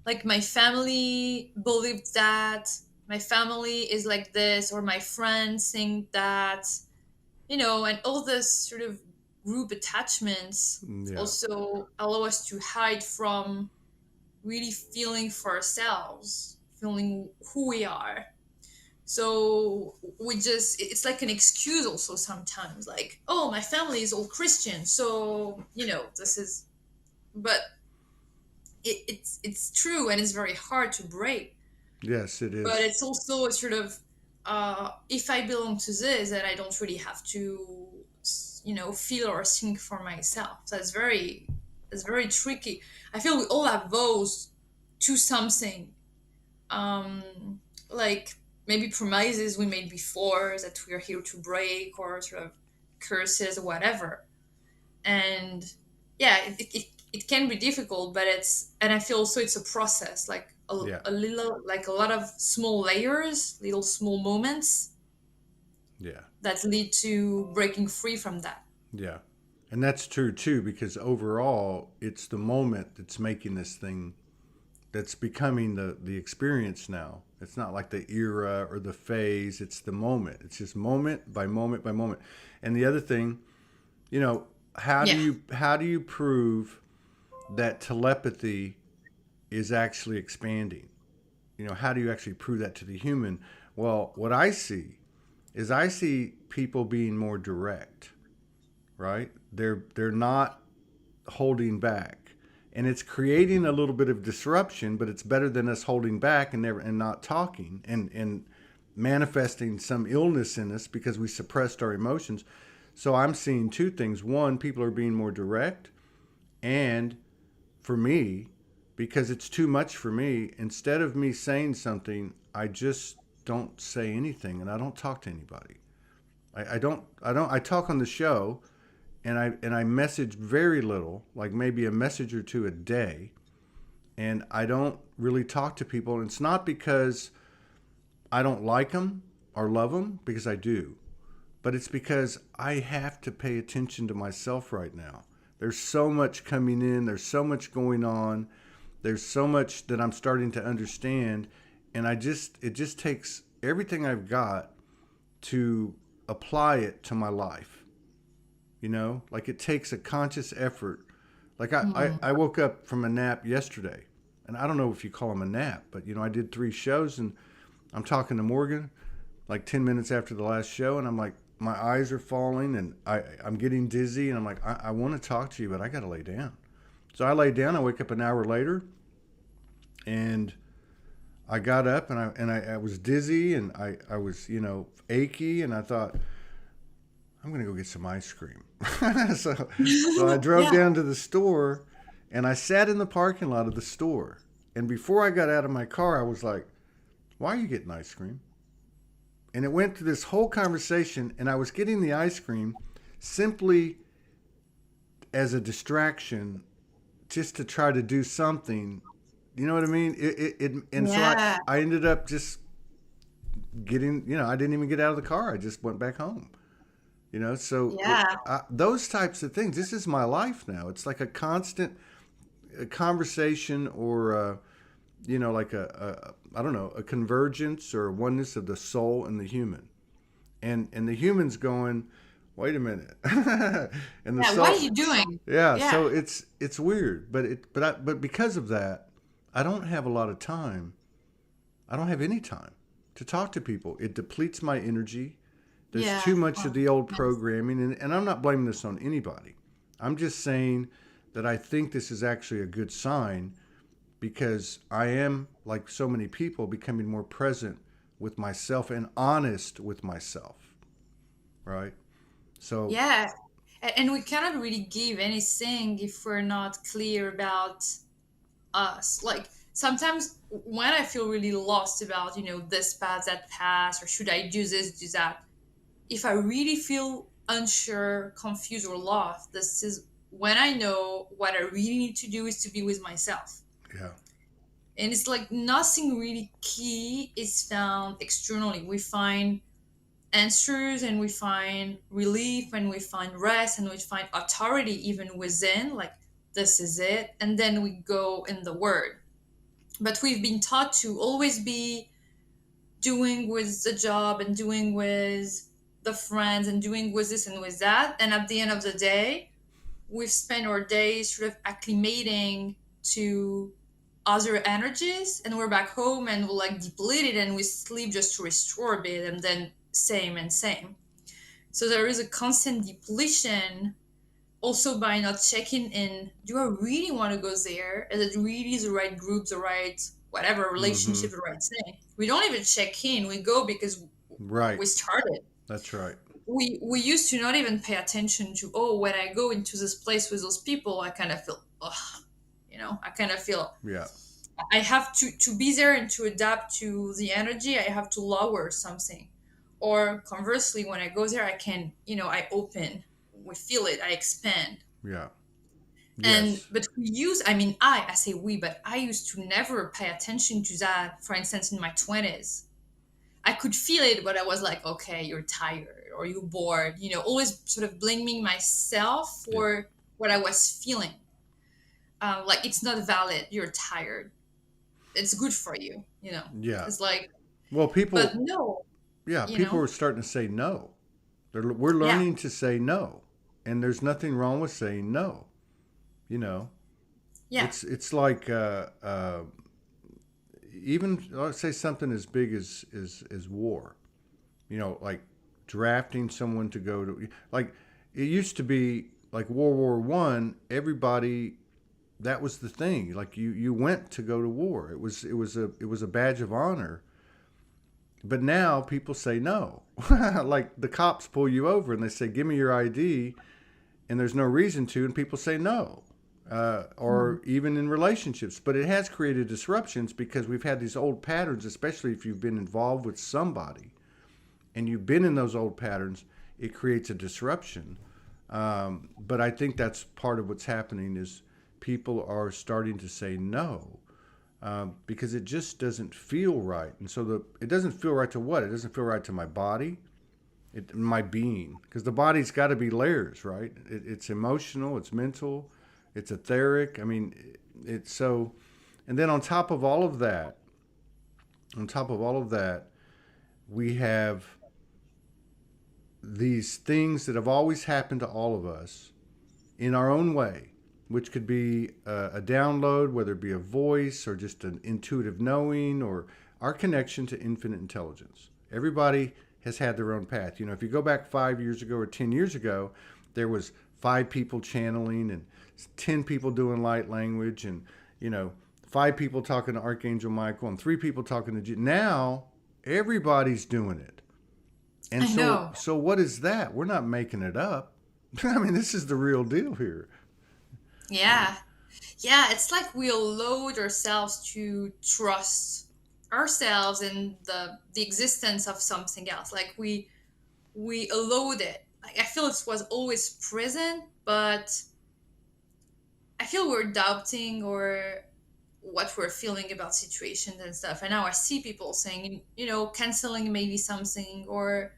Like, my family believed that, my family is like this, or my friends think that, and all this sort of group attachments Yeah. also allow us to hide from really feeling for ourselves, feeling who we are. So it's like an excuse also sometimes, like, oh, my family is all Christian, so this is, but it's true, and it's very hard to break. Yes, it But is. it's also a sort of, if I belong to this, then I don't really have to feel or think for myself. So it's very tricky. I feel we all have vows to something, um like maybe promises we made before that we are here to break, or sort of curses or whatever. And yeah, it can be difficult, but and I feel also it's a process, like Yeah. a little, like a lot of small layers, little small moments Yeah. that lead to breaking free from that. Yeah. And that's true too, because overall, it's the moment that's making this thing, that's becoming the experience now. It's not like the era or the phase, it's the moment. It's just moment by moment by moment. And the other thing, you know, Yeah. how do you prove that telepathy is actually expanding? How do you actually prove that to the human? Well, what I see is I see people being more direct, right? They're not holding back. And it's creating a little bit of disruption, but it's better than us holding back and not talking and manifesting some illness in us because we suppressed our emotions. So I'm seeing two things. One, people are being more direct, and for me, because it's too much for me, instead of me saying something, I just don't say anything and I don't talk to anybody. I talk on the show, and I message very little, like maybe a message or two a day, and I don't really talk to people. And it's not because I don't like them or love them, because I do, but it's because I have to pay attention to myself right now. There's so much coming in, there's so much going on, there's so much that I'm starting to understand, and it just takes everything I've got to apply it to my life. Like it takes a conscious effort. Like Mm. I woke up from a nap yesterday, and I don't know if you call them a nap, but I did 3 shows, and I'm talking to Morgan like 10 minutes after the last show, and I'm like, my eyes are falling, and I'm getting dizzy, and I'm like, I want to talk to you, but I got to lay down. So I lay down. I wake up an hour later, and I got up, and I was dizzy, and I was achy, and I thought, I'm gonna go get some ice cream. so I drove Yeah. down to the store, and I sat in the parking lot of the store. And before I got out of my car, I was like, "Why are you getting ice cream?" And it went through this whole conversation, and I was getting the ice cream simply as a distraction, just to try to do something. You know what I mean? And so Yeah. I ended up just getting. I didn't even get out of the car. I just went back home. Yeah. Those types of things. This is my life now. It's like a constant conversation, or like I don't know, a convergence or a oneness of the soul and the human, and the human's going, wait a minute, and the Yeah. What are soul, you doing? yeah. Yeah. So it's weird, but because of that, I don't have a lot of time. I don't have any time to talk to people. It depletes my energy. There's Yeah. too much of Oh, the old yes. programming, and I'm not blaming this on anybody. I'm just saying that I think this is actually a good sign because I am, like so many people, becoming more present with myself and honest with myself, right? So, Yeah. And we cannot really give anything if we're not clear about us. Like sometimes when I feel really lost about, this path, that path, or should I do this, do that, if I really feel unsure, confused, or lost, this is when I know what I really need to do is to be with myself. yeah. And it's like nothing really key is found externally. We find answers and we find relief and we find rest and we find authority even within, like, this is it. And then we go in the word. But we've been taught to always be doing with the job and doing with the friends and doing with this and with that. And at the end of the day, we've spent our days sort of acclimating to other energies, and we're back home and we're like depleted and we sleep just to restore a bit, and then same and same. So there is a constant depletion also by not checking in. Do I really want to go there? Is it really the right group, the right whatever Mm-hmm. relationship, the right thing? We don't even check in. We go because Right. we started. That's right. We used to not even pay attention to, oh, when I go into this place with those people, I kind of feel, ugh, I kind of feel Yeah. I have to be there and to adapt to the energy. I have to lower something. Or conversely, when I go there, I can, I open. We feel it. I expand. Yeah. And Yes. but we use. I mean, I say we, but I used to never pay attention to that. For instance, in my 20s, I could feel it, but I was like, okay, you're tired or you're bored. Always sort of blaming myself Yeah. for what I was feeling. Like it's not valid. You're tired. It's good for you. Yeah. It's like, Well, but people, no, yeah, you people know, are starting to say no. We're yeah, learning to say no, and there's nothing wrong with saying no. You know, yeah, it's like even let's say something as big as war. Like drafting someone to go to, like, it used to be like World War I. Everybody, that was the thing. Like you went to go to war. It was a badge of honor. But now people say no. Like the cops pull you over and they say, "Give me your ID," and there's no reason to, and people say no. mm, Or even in relationships. But it has created disruptions because we've had these old patterns, especially if you've been involved with somebody and you've been in those old patterns, it creates a disruption. But I think that's part of what's happening is people are starting to say no because it just doesn't feel right. And so it doesn't feel right to what? It doesn't feel right to my body, my being, because the body's got to be layers, right? It's emotional, it's mental, it's etheric. I mean, it's so. And then on top of all of that, we have these things that have always happened to all of us in our own way, which could be a download, whether it be a voice or just an intuitive knowing or our connection to infinite intelligence. Everybody has had their own path. If you go back 5 years ago or 10 years ago, there was 5 people channeling and 10 people doing light language and, you know, 5 people talking to Archangel Michael and 3 people talking to now everybody's doing it. And I so, know. so what is that? We're not making it up. I mean, this is the real deal here. Yeah, yeah. It's like we allow ourselves to trust ourselves and the existence of something else. Like we allowed it. Like I feel it was always present, but I feel we're doubting or what we're feeling about situations and stuff. And now I see people saying, canceling maybe something or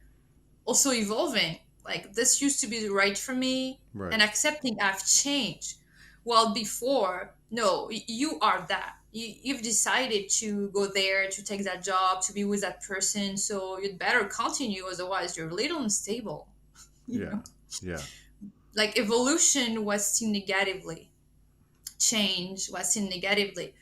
also evolving. Like this used to be right for me Right. and accepting I've changed. While before, no, you are that. You've decided to go there, to take that job, to be with that person. So you'd better continue. Otherwise, you're a little unstable. You Yeah. know, Yeah. like evolution was seen negatively, change was seen negatively.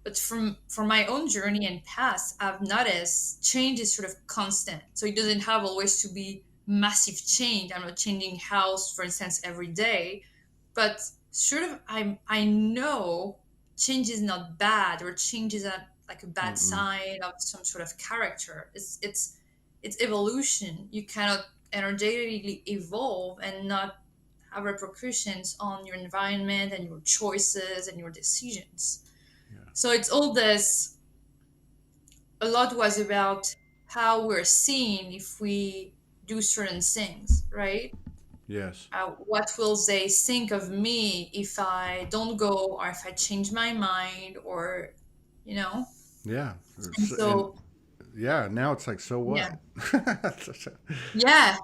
But from my own journey and past, I've noticed change is sort of constant. So it doesn't have always to be massive change. I'm not changing house, for instance, every day, but sort of I know change is not bad, or change is like a bad Mm-mm. sign of some sort of character. It's evolution. You cannot energetically evolve and not have repercussions on your environment and your choices and your decisions. Yeah. So it's all this. A lot was about how we're seen if we do certain things, right? Yes. What will they think of me if I don't go, or if I change my mind, or you know? Yeah. And And so, yeah, now it's like, so yeah, what? yeah,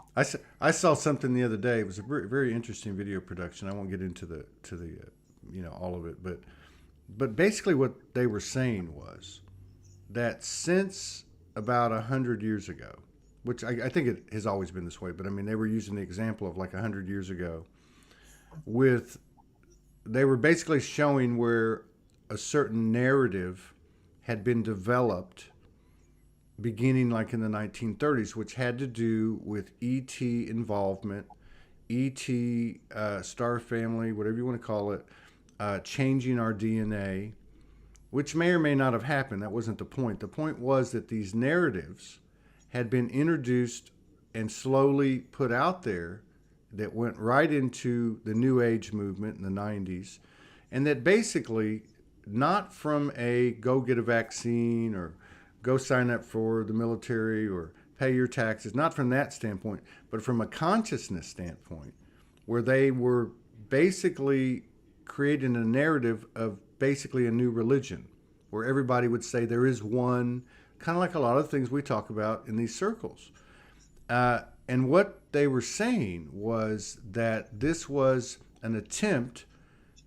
I saw something the other day. It was a very interesting video production. I won't get into the all of it, but basically what they were saying was that since about 100 years ago, which I think it has always been this way, but I mean they were using the example of like 100 years ago, with they were basically showing where a certain narrative had been developed beginning like in the 1930s, which had to do with ET involvement, ET, star family, whatever you want to call it, changing our DNA, which may or may not have happened. That wasn't the point. The point was that these narratives had been introduced and slowly put out there that went right into the New Age movement in the 90s. And that basically, not from a go get a vaccine or go sign up for the military or pay your taxes, not from that standpoint, but from a consciousness standpoint, where they were basically creating a narrative of basically a new religion, where everybody would say there is one, kind of like a lot of things we talk about in these circles. And what they were saying was that this was an attempt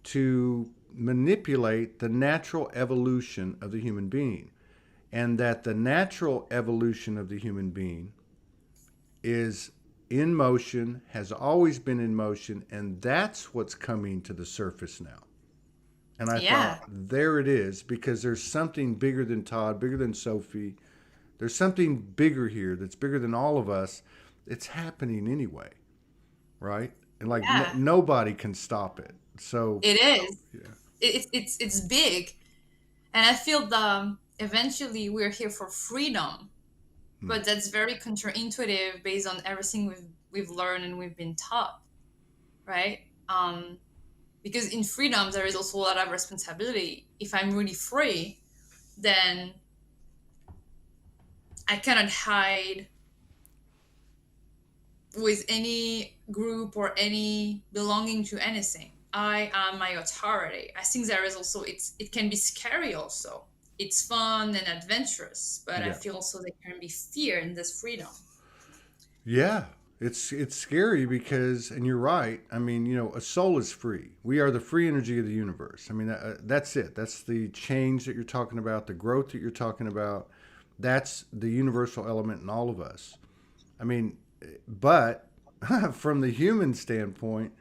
to manipulate the natural evolution of the human being, and that the natural evolution of the human being is in motion, has always been in motion, and that's what's coming to the surface now. And I yeah, thought, there it is, because there's something bigger than Todd, bigger than Sophie. There's something bigger here that's bigger than all of us. It's happening anyway, right? And like yeah. nobody can stop it. So, It is. yeah. It's big, and I feel the eventually we're here for freedom, Hmm. but that's very counterintuitive based on everything we've learned and we've been taught, right? Because in freedom there is also a lot of responsibility. If I'm really free, then I cannot hide with any group or any belonging to anything. I am my authority. I think there is also it can be scary also. It's fun and adventurous, but I Yeah. feel also there can be fear in this freedom. Yeah, it's scary because, and you're right. I mean, a soul is free. We are the free energy of the universe. I mean, that's it. That's the change that you're talking about, the growth that you're talking about. That's the universal element in all of us. I mean, but from the human standpoint,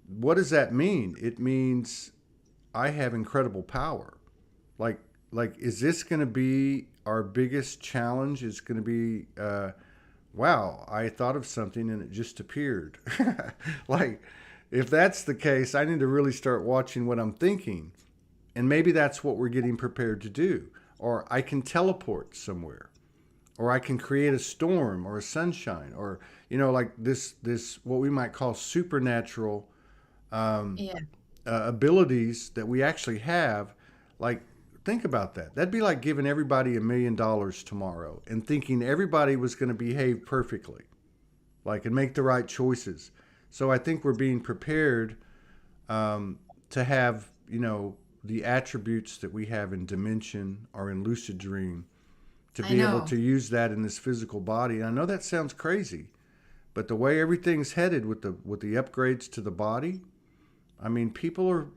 what does that mean? It means I have incredible power. Like, like, is this going to be our biggest challenge? Is going to be wow, I thought of something and it just appeared. Like, if that's the case, I need to really start watching what I'm thinking. And maybe that's what we're getting prepared to do. Or I can teleport somewhere. Or I can create a storm or a sunshine. Or, like this what we might call supernatural um, Yeah, abilities that we actually have. Like, think about that. That'd be like giving everybody $1 million tomorrow and thinking everybody was going to behave perfectly, like, and make the right choices. So I think we're being prepared to have, the attributes that we have in dimension or in lucid dream, to I be able know. to use that in this physical body. And I know that sounds crazy, but the way everything's headed with the upgrades to the body, I mean, people are,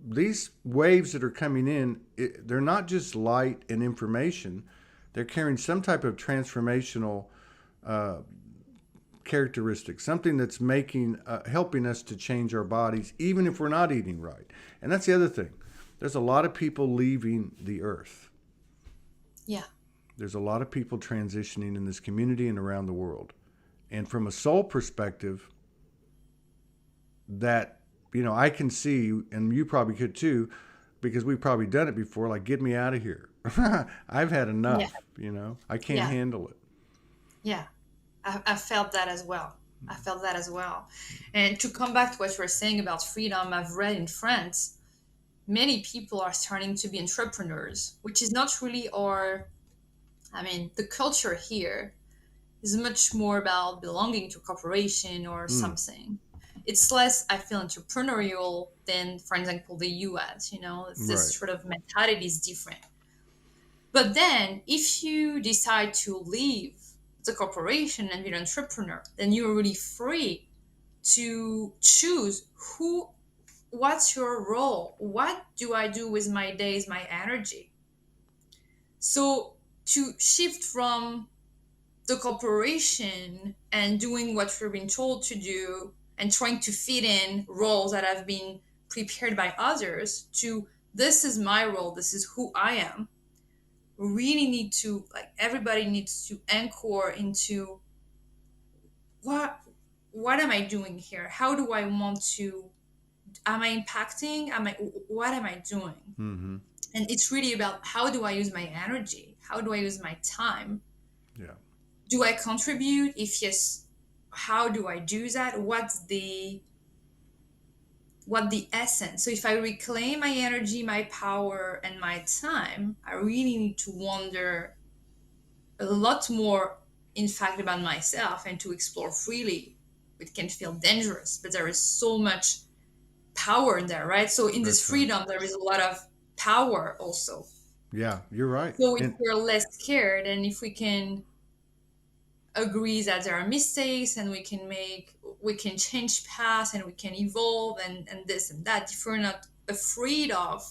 these waves that are coming in, they're not just light and information. They're carrying some type of transformational uh, characteristic, something that's helping us to change our bodies, even if we're not eating right. And that's the other thing. There's a lot of people leaving the earth. Yeah, There's a lot of people transitioning in this community and around the world. And from a soul perspective, that I can see, and you probably could too, because we've probably done it before, like, get me out of here. I've had Yeah, enough, I can't yeah, handle it. yeah. I felt that as well. I felt that as well. And to come back to what you were saying about freedom, I've read in France, many people are starting to be entrepreneurs, which is not really the culture here is much more about belonging to a corporation or Mm, something. It's less, I feel, entrepreneurial than, for example, the US, it's this right. sort of mentality is different. But then if you decide to leave the corporation and be an entrepreneur, then you're really free to choose what's your role? What do I do with my days, my energy? So to shift from the corporation and doing what we're being told to do and trying to fit in roles that have been prepared by others to this is my role, this is who I am, we really need to, like, everybody needs to anchor into what what am I doing here? How do I want to, am I impacting? What am I doing? Mm-hmm. And it's really about how do I use my energy? How do I use my time? Yeah. Do I contribute? If yes, how do I do that? What the essence? So if I reclaim my energy, my power, and my time, I really need to wonder a lot more, in fact, about myself and to explore freely. It can feel dangerous, but there is so much power in there, right? So in this That's right. freedom, there is a lot of power also. Yeah, you're right. So if And we're less scared and if we can agree that there are mistakes and we can change paths and we can evolve and this and that, if we're not afraid of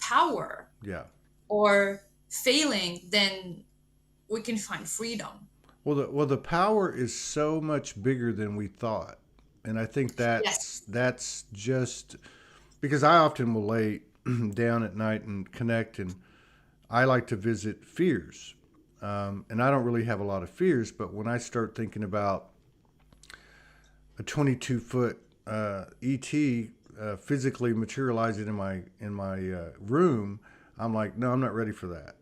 power yeah. or failing, then we can find freedom. Well, the power is so much bigger than we thought, and I think that's Yes. that's just because I often will lay down at night and connect, and I like to visit fears, and I don't really have a lot of fears, but when I start thinking about a 22-foot ET physically materializing in my room, I'm like, no, I'm not ready for that.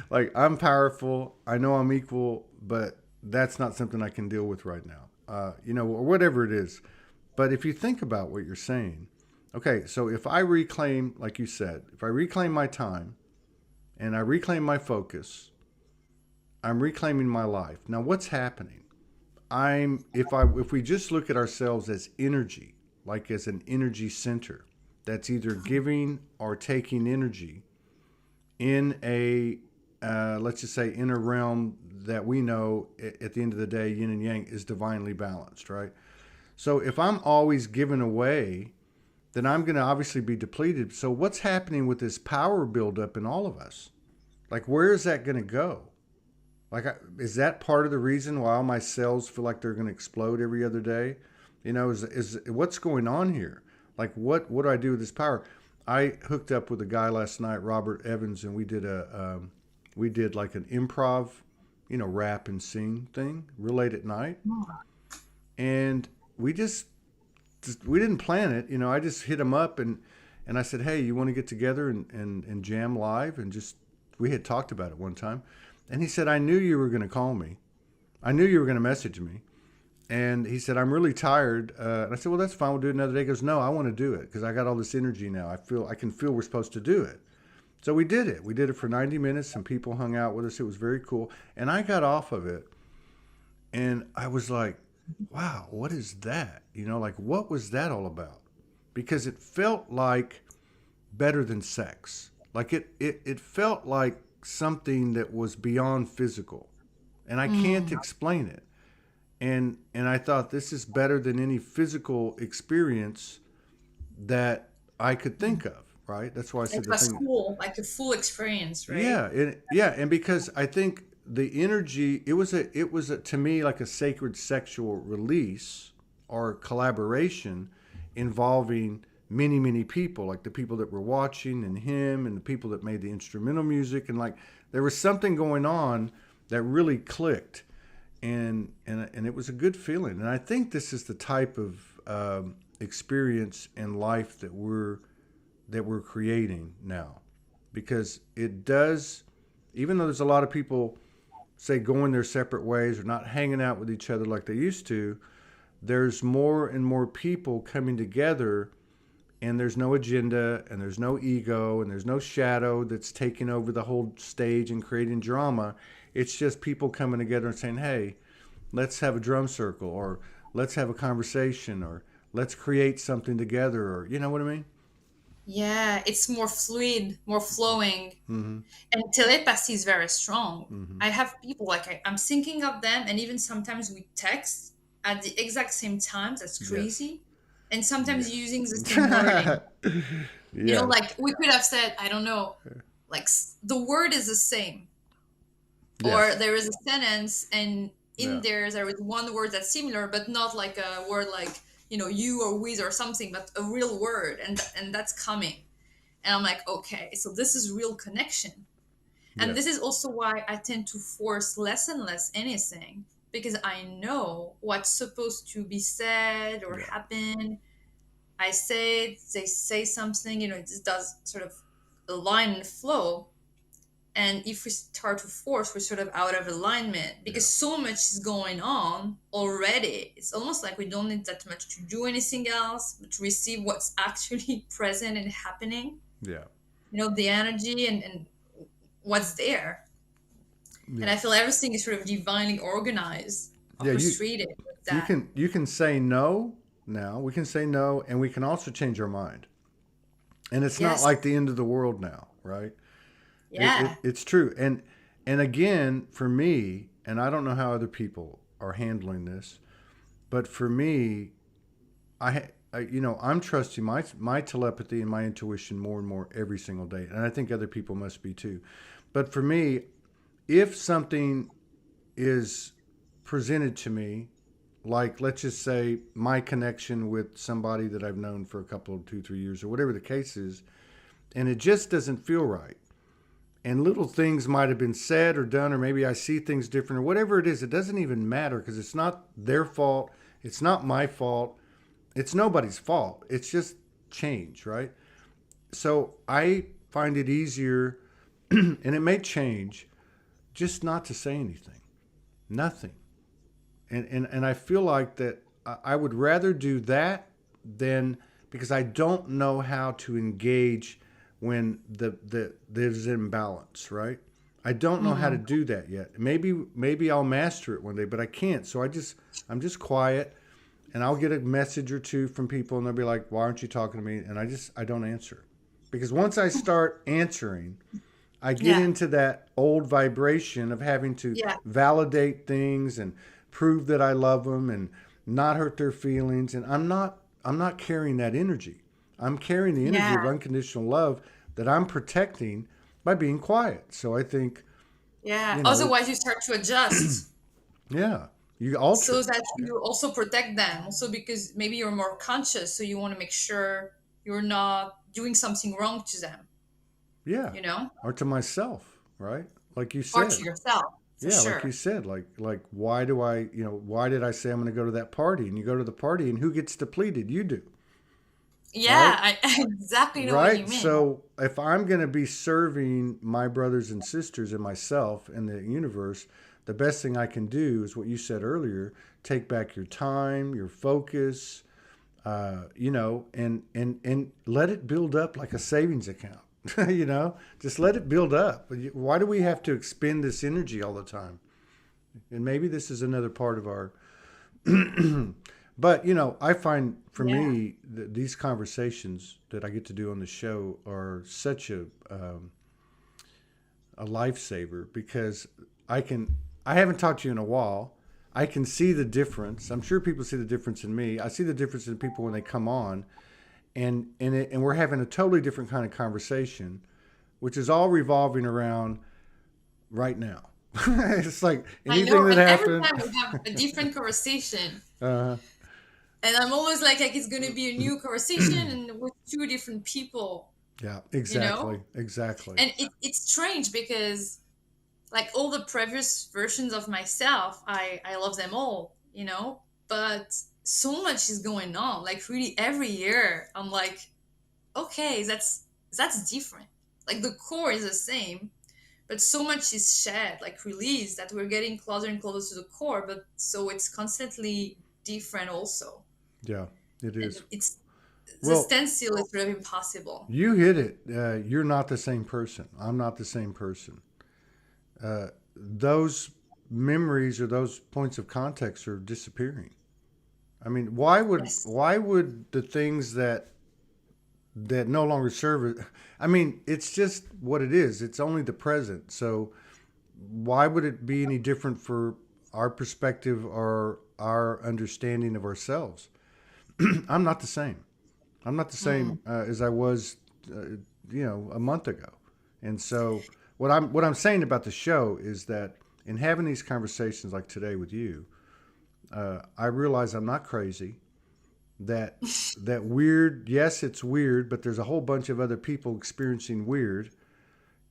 Like, I'm powerful. I know I'm equal, but that's not something I can deal with right now. Or whatever it is. But if you think about what you're saying, okay, so if I reclaim, like you said, if I reclaim my time and I reclaim my focus, I'm reclaiming my life. Now, what's happening? If we just look at ourselves as energy, like as an energy center that's either giving or taking energy in a let's just say in a realm that we know at the end of the day, yin and yang is divinely balanced, right? So if I'm always giving away, then I'm going to obviously be depleted. So what's happening with this power buildup in all of us? Like, where is that going to go? Like, is that part of the reason why all my cells feel like they're going to explode every other day? Is what's going on here? Like, what do I do with this power? I hooked up with a guy last night, Robert Evans, and we did like an improv, rap and sing thing real late at night, and we didn't plan it. I just hit him up and I said, hey, you want to get together and jam live? And just, we had talked about it one time. And he said, I knew you were going to call me. I knew you were going to message me. And he said, I'm really tired. And I said, well, that's fine. We'll do it another day. He goes, no, I want to do it because I got all this energy now. I can feel we're supposed to do it. So we did it. We did it for 90 minutes. Some people hung out with us. It was very cool. And I got off of it and I was like, wow, what is that? Like, what was that all about? Because it felt like better than sex. Like it felt like something that was beyond physical. And I can't Mm. explain it. And I thought this is better than any physical experience that I could think of, right? That's why I said It the was thing. cool, like a full experience, right? And because I think the energy, it was to me like a sacred sexual release or collaboration involving many people, like the people that were watching and him and the people that made the instrumental music, and like there was something going on that really clicked, and it was a good feeling. And I think this is the type of experience and life that we're creating now. Because it does, even though there's a lot of people say going their separate ways or not hanging out with each other like they used to, there's more and more people coming together, and there's no agenda and there's no ego and there's no shadow that's taking over the whole stage and creating drama. It's just people coming together and saying, hey, let's have a drum circle, or let's have a conversation, or let's create something together, or you know what I mean? Yeah, it's more fluid, more flowing, Mm-hmm. and telepathy is very strong. Mm-hmm. I have people like I'm thinking of them, and even sometimes we text at the exact same time. That's Yes. crazy. And sometimes using the same wording. Yes. Yes. Like we could have said, I don't know, like the word is the same, or Yes. there is a sentence, and in Yeah. there is one word that's similar, but not like a word like you or with or something, but a real word, and that's coming. And I'm like, okay, so this is real connection. And Yes. this is also why I tend to force less and less anything, because I know what's supposed to be said or Yeah. happen. I say it, they say something, it just does sort of align and flow. And if we start to force, we're sort of out of alignment Yeah. because so much is going on already. It's almost like we don't need that much to do anything else, but to receive what's actually present and happening. Yeah. The energy and what's there. And Yeah. I feel everything is sort of divinely organized, Yeah. orchestrated with that. You can say no now. We can say no, and we can also change our mind. And it's not Yes. like the end of the world now, right? Yeah. It's true. And again, for me, and I don't know how other people are handling this, but for me, I'm trusting my telepathy and my intuition more and more every single day, and I think other people must be too. But for me, if something is presented to me, like let's just say my connection with somebody that I've known for a couple of 2 3 years or whatever the case is, and it just doesn't feel right, and little things might have been said or done, or maybe I see things different, or whatever it is, it doesn't even matter because it's not their fault, it's not my fault, it's nobody's fault, it's just change, right? So I find it easier, and it may change, just not to say anything, nothing. And I feel like that I would rather do that than, because I don't know how to engage when there's imbalance, right? I don't know how to Mm. do that yet. Maybe I'll master it one day, but I can't. So I'm just quiet, and I'll get a message or two from people, and they'll be like, "Why aren't you talking to me?" And I don't answer, because once I start answering, I get Yeah. into that old vibration of having to Yeah. validate things and prove that I love them and not hurt their feelings. And I'm not carrying that energy. I'm carrying the energy Yeah. of unconditional love that I'm protecting by being quiet. So I think, Yeah. you know, Otherwise, you start to adjust yeah, you alter. so that Yeah. you also protect them. Also, because maybe you're more conscious, so you want to make sure you're not doing something wrong to them, Yeah. you know, Or to myself, right? Like you or said. to yourself, for Yeah, like you sure. said, like why did I say I'm going to go to that party? And you go to the party, and who gets depleted? You do, right? Yeah, I exactly know what you Right. mean. So if I'm going to be serving my brothers and sisters and myself and the universe, the best thing I can do is what you said earlier: take back your time, your focus, and let it build up like a savings account. Just let it build up. Why do we have to expend this energy all the time? And maybe this is another part of our. But I find for Yeah. me these conversations that I get to do on the show are such a lifesaver, because I haven't talked to you in a while. I can see the difference. I'm sure people see the difference in me. I see the difference in people when they come on, and we're having a totally different kind of conversation, which is all revolving around right now. It's like I anything know. that And every happened. time we have a different conversation, uh, and I'm always like it's going to be a new conversation and with two different people, yeah, you know? exactly, exactly. And it's strange because like all the previous versions of myself, I love them all, but so much is going on. Like really every year, I'm like, okay, that's different. Like the core is the same, but so much is shed, like released, that we're getting closer and closer to the core. But so it's constantly different also, Yeah, it and is. it's the Well, standstill is sort of impossible. you hit it. You're not the same person. I'm not the same person. Those memories or those points of context are disappearing. I mean, Yes. why would the things that no longer serve it? I mean, it's just what it is. It's only the present. So why would it be any different for our perspective or our understanding of ourselves? I'm not the same. I'm not the Mm. same as I was, a month ago. And so, what I'm saying about the show is that in having these conversations like today with you, I realize I'm not crazy. That weird, yes, it's weird, but there's a whole bunch of other people experiencing weird,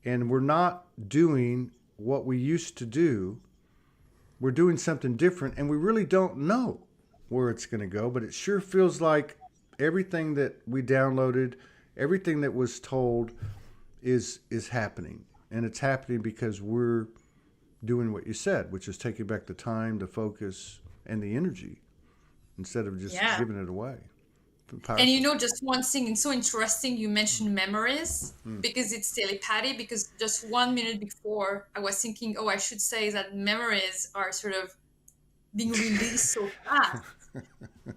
and we're not doing what we used to do. We're doing something different, and we really don't know where it's going to go, but it sure feels like everything that we downloaded, everything that was told is happening. And it's happening because we're doing what you said, which is taking back the time, the focus, and the energy instead of just Yeah. giving it away. And Powerful. just one thing, it's so interesting you mentioned memories Mm. because it's telepathy. Because just 1 minute before, I was thinking, oh, I should say that memories are sort of being released so fast. Yeah.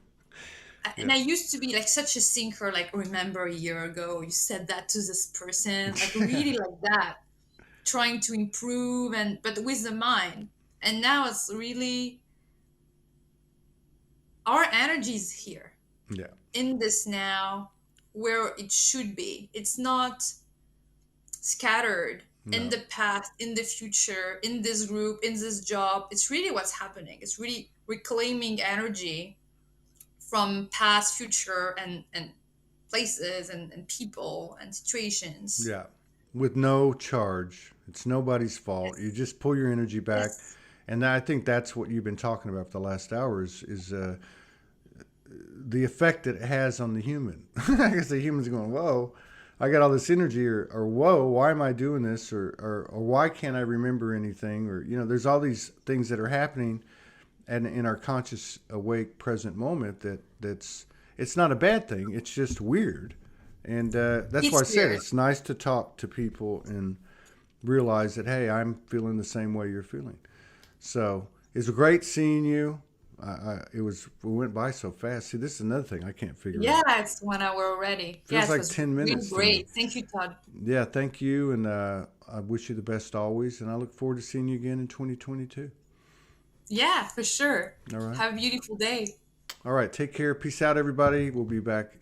And I used to be like such a thinker, like, remember a year ago, you said that to this person, like, really like that, trying to improve, and but with the mind. And now it's really our energy is here Yeah. in this now where it should be. It's not scattered in No. the past, in the future, in this group, in this job. It's really what's happening. It's really reclaiming energy from past, future, and places, and people and situations. Yeah. With no charge. It's nobody's fault. You Yes. just pull your energy back. Yes. And I think that's what you've been talking about for the last hour is the effect that it has on the human. I guess the human's going, whoa, I got all this energy, or whoa, why am I doing this, or why can't I remember anything, or there's all these things that are happening, and in our conscious, awake, present moment that's it's not a bad thing. It's just weird, and that's why I It's said weird. it's nice to talk to people and realize that hey, I'm feeling the same way you're feeling. So it's great seeing you. We went by so fast. See, this is another thing I can't figure Yeah, out. it's 1 hour already. Yeah, Feels it like was 10 really minutes to me. great. Thank you, Todd. Yeah, thank you. And I wish you the best always. And I look forward to seeing you again in 2022. Yeah, for sure. All right. Have a beautiful day. All right. Take care. Peace out, everybody. We'll be back